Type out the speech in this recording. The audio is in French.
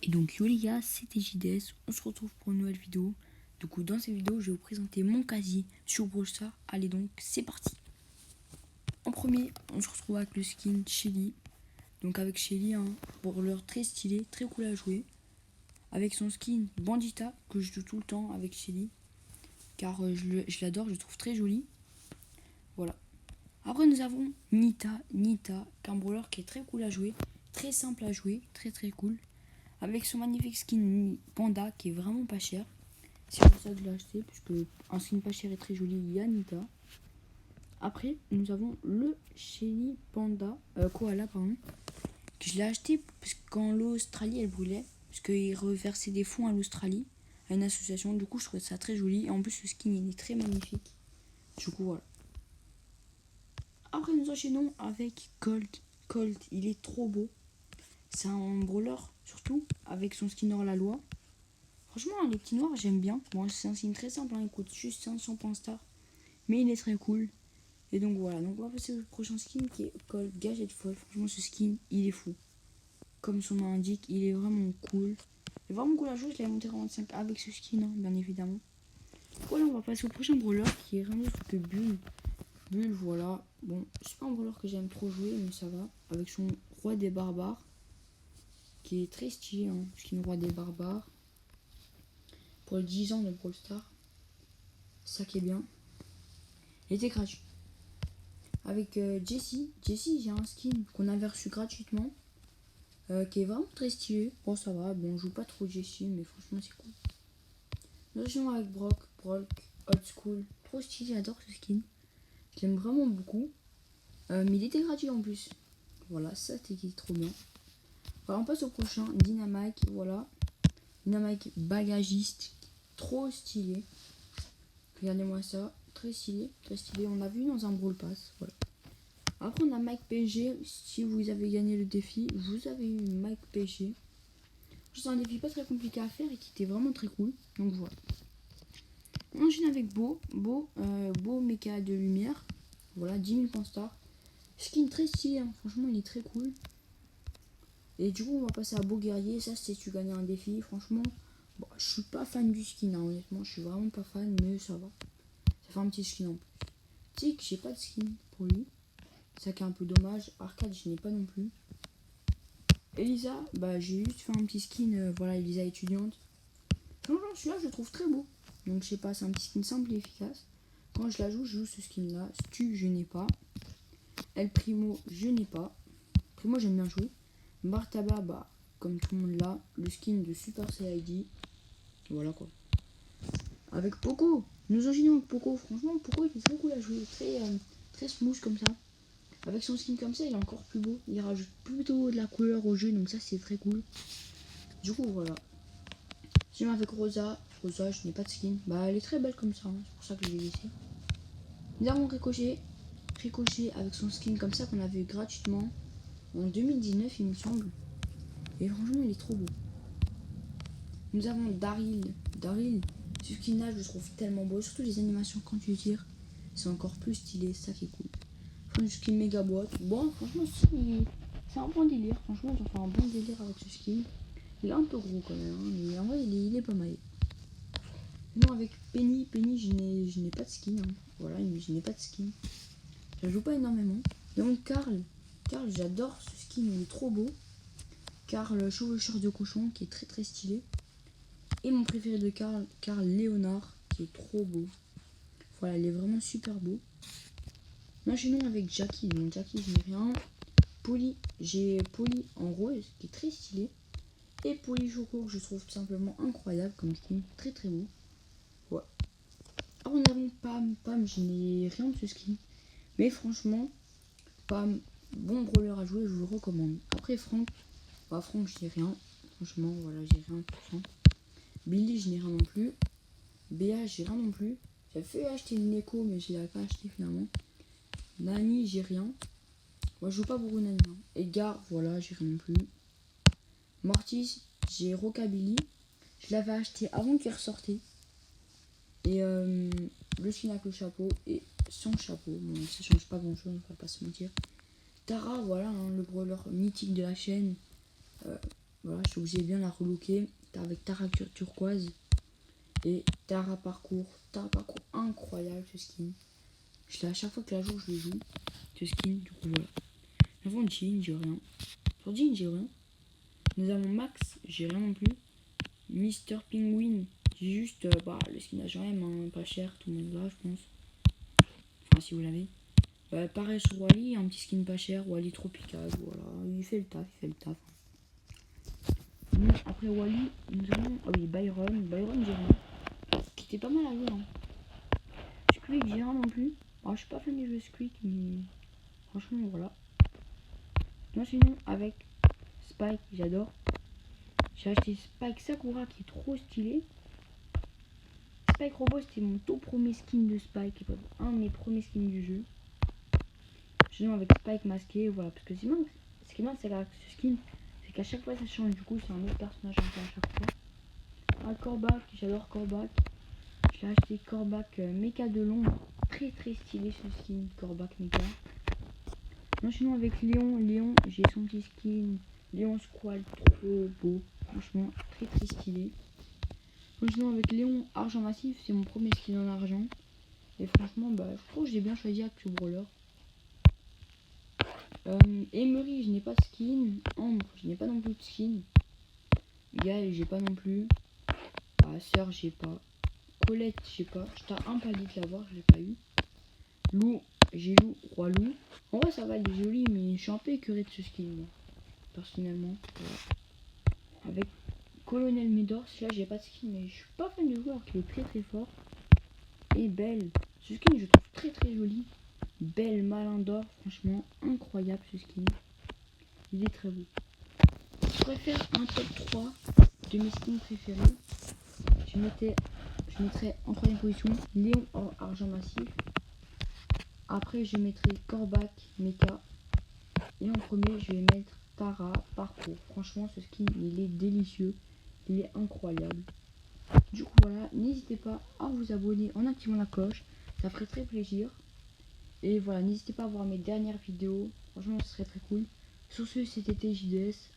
Et donc yo les gars, c'était JDS, on se retrouve pour une nouvelle vidéo. Du coup dans cette vidéo je vais vous présenter mon casier sur Brawl Stars. Allez donc c'est parti. En premier on se retrouve avec le skin Shelly. Donc avec Shelly, un brawler très stylé, très cool à jouer. Avec son skin Bandita que je joue tout le temps avec Shelly. Car je l'adore, je le trouve très joli. Voilà. Après nous avons Nita, qu'un brawler qui est très cool à jouer. Très simple à jouer, très cool. Avec son magnifique skin Panda qui est vraiment pas cher. C'est pour ça que je l'ai acheté, puisque un skin pas cher et très joli, il y a Nita. Après, nous avons le Shelly Panda, Koala, pardon, que je l'ai acheté parce que quand l'Australie elle brûlait, parce qu'il reversait des fonds à l'Australie, à une association. Du coup, je trouvais ça très joli. Et en plus, le skin il est très magnifique. Du coup, voilà. Après, nous enchaînons avec Colt. Colt, il est trop beau. C'est un brawler, surtout, avec son skin hors la loi. Franchement, les petits noirs, j'aime bien. Bon, c'est un skin très simple, hein, il coûte juste 500 points star. Mais il est très cool. Et donc voilà, donc on va passer au prochain skin qui est Colt Gadget Folle. Franchement, ce skin, il est fou. Comme son nom l'indique, il est vraiment cool. Il est vraiment cool à jouer, je l'ai monté en 25 avec ce skin, hein, bien évidemment. Voilà, on va passer au prochain brawler qui est rien d'autre que Bull. Bull, voilà. Bon, c'est pas un brawler que j'aime trop jouer, mais ça va. Avec son roi des barbares, qui est très stylé, hein, skin roi des barbares. Pour les 10 ans de Brawl Stars. Ça qui est bien. Il était gratuit. Avec Jessie, j'ai un skin qu'on avait reçu gratuitement. Qui est vraiment très stylé. Bon, ça va. Bon, on joue pas trop Jessie, mais franchement, c'est cool. Nous enchaînons avec Brock Old School. Trop stylé, j'adore ce skin. Je l'aime vraiment beaucoup. Mais il était gratuit en plus. Voilà, ça c'était trop bien. Alors, on passe au prochain. Dynamite, voilà. Dynamite bagagiste. Trop stylé. Regardez-moi ça. Très stylé, très stylé. On l'a vu dans un Brawl Pass. Voilà. Après, on a Mike PG. Si vous avez gagné le défi, vous avez eu Mike PG. C'est un défi pas très compliqué à faire et qui était vraiment très cool. Donc voilà. On enchaîne avec Beau méca de lumière. Voilà, 10 000 points star. Skin très stylé, hein. Franchement, il est très cool. Et du coup, on va passer à Beau guerrier. Ça, c'est si tu gagnes un défi. Franchement, bon, je suis pas fan du skin, hein, honnêtement. Je suis vraiment pas fan, mais ça va. Ça fait un petit skin en plus. Tic, j'ai pas de skin pour lui. Ça qui est un peu dommage. Arcade, je n'ai pas non plus. Elisa, bah j'ai juste fait un petit skin, voilà, Elisa étudiante. Franchement, celui-là, je le trouve très beau. Donc, je sais pas, c'est un petit skin simple et efficace. Quand je la joue, je joue ce skin-là. Stu, je n'ai pas. El Primo, je n'ai pas. Primo, j'aime bien jouer. Bartaba, bah, comme tout le monde l'a, le skin de Super CID. Voilà quoi. Avec Poco, nous enchaînons avec Poco. Franchement, Poco, il est très cool à jouer. Très smooth comme ça. Avec son skin comme ça, il est encore plus beau. Il rajoute plutôt de la couleur au jeu, donc ça c'est très cool. Du coup, voilà. Sinon avec Rosa, je n'ai pas de skin. Bah elle est très belle comme ça, hein. C'est pour ça que je l'ai laissée. Nous avons Ricochet avec son skin comme ça qu'on avait eu gratuitement en 2019 il me semble. Et franchement il est trop beau. Nous avons Daryl, ce skin là je le trouve tellement beau, surtout les animations quand tu tires. C'est encore plus stylé, ça qui est cool. Le skin méga boîte. Bon, franchement, c'est un bon délire. Franchement, ils ont fait un bon délire avec ce skin. Il est un peu gros quand même, hein, mais en vrai, il est pas mal. Non, avec Penny, je n'ai pas de skin. Hein. Voilà, je n'ai pas de skin. Je joue pas énormément. Donc, Carl, j'adore ce skin, il est trop beau. Carl, chevaucheur de cochon, qui est très stylé. Et mon préféré de Carl, Léonard, qui est trop beau. Voilà, il est vraiment super beau. Enchaînons avec Jackie. Donc Jackie, je n'ai rien. J'ai Polly en rose, qui est très stylé. Et Polly Choco, que je trouve tout simplement incroyable comme skin. Très beau. Ouais. Alors nous avons Pam, je n'ai rien de ce skin. Mais franchement, Pam, bon brawler à jouer, je vous le recommande. Après Franck, je n'ai rien. Franchement, voilà, j'ai rien pour ça. Billy, je n'ai rien non plus. Béa, j'ai rien non plus. J'ai fait acheter une écho, mais je l'avais pas acheté finalement. Nani, j'ai rien. Moi, je joue pas beaucoup Nani. Hein. Edgar, voilà, j'ai rien non plus. Mortis, j'ai Rockabilly. Je l'avais acheté avant qu'il ressortait. Et le skin avec le chapeau et sans chapeau. Bon, ça change pas grand chose, on va pas se mentir. Tara, voilà, hein, le brawler mythique de la chaîne. Voilà, je suis obligé de bien la relooker avec Tara turquoise et Tara parcours. Tara parcours incroyable ce skin. Je l'ai à chaque fois que la joue, je le joue. Ce skin, du coup voilà. Avant Jean, j'ai rien. Sur Jean, j'ai rien. Nous avons Max, j'ai rien non plus. Mister Penguin, j'ai juste le skin HM, hein, pas cher, tout le monde l'a, je pense. Enfin, si vous l'avez. Pareil sur Wally, un petit skin pas cher, Wally Tropical, voilà, il fait le taf, il fait le taf. Après Wally, nous avons, ah oui, Byron j'ai rien, qui était pas mal à jouer, hein. Squeak, j'ai rien non plus. Alors, je suis pas fan des jeux Squeak, mais franchement, voilà. Moi, sinon, avec Spike, j'adore. J'ai acheté Spike Sakura qui est trop stylé. Spike Robot, c'était mon tout premier skin de Spike, un de mes premiers skins du jeu. Sinon avec Spike masqué, voilà, parce que sinon, ce qui est bien, c'est avec ce skin, c'est qu'à chaque fois ça change, du coup c'est un autre personnage un peu à chaque fois. Ah, Corbac, j'adore Corbac. J'ai acheté Corbac Mecha de long, très très stylé ce skin, Corbac Mecha. Non, sinon avec Léon, j'ai son petit skin, Léon Squall, trop beau, franchement très très stylé. Non, sinon avec Léon Argent Massif, c'est mon premier skin en argent. Et franchement, je trouve que j'ai bien choisi Actu Brawler. Emery, je n'ai pas de skin. Ambre, je n'ai pas non plus de skin. Gaël, j'ai pas non plus. Sœur, j'ai pas. Colette, j'ai pas. J'étais un palier de l'avoir, je l'ai pas eu. Loup, j'ai eu Roi Loup. En vrai, ça va, il est joli, mais je suis un peu écœuré de ce skin, moi. Personnellement. Voilà. Avec Colonel Médor, là, j'ai pas de skin, mais je suis pas fan du joueur qui est très très fort. Et Belle. Ce skin, je trouve très très joli. Belle Malin d'or, franchement, incroyable ce skin. Il est très beau. Je préfère un top 3 de mes skins préférés. Je mettrais en troisième position Léon Argent Massif. Après, je mettrai Corbac Mecha. Et en premier, je vais mettre Tara Parcours. Franchement, ce skin, il est délicieux. Il est incroyable. Du coup, voilà, n'hésitez pas à vous abonner en activant la cloche. Ça ferait très plaisir. Et voilà, n'hésitez pas à voir mes dernières vidéos. Franchement, ce serait très cool. Sur ce, c'était TJDS.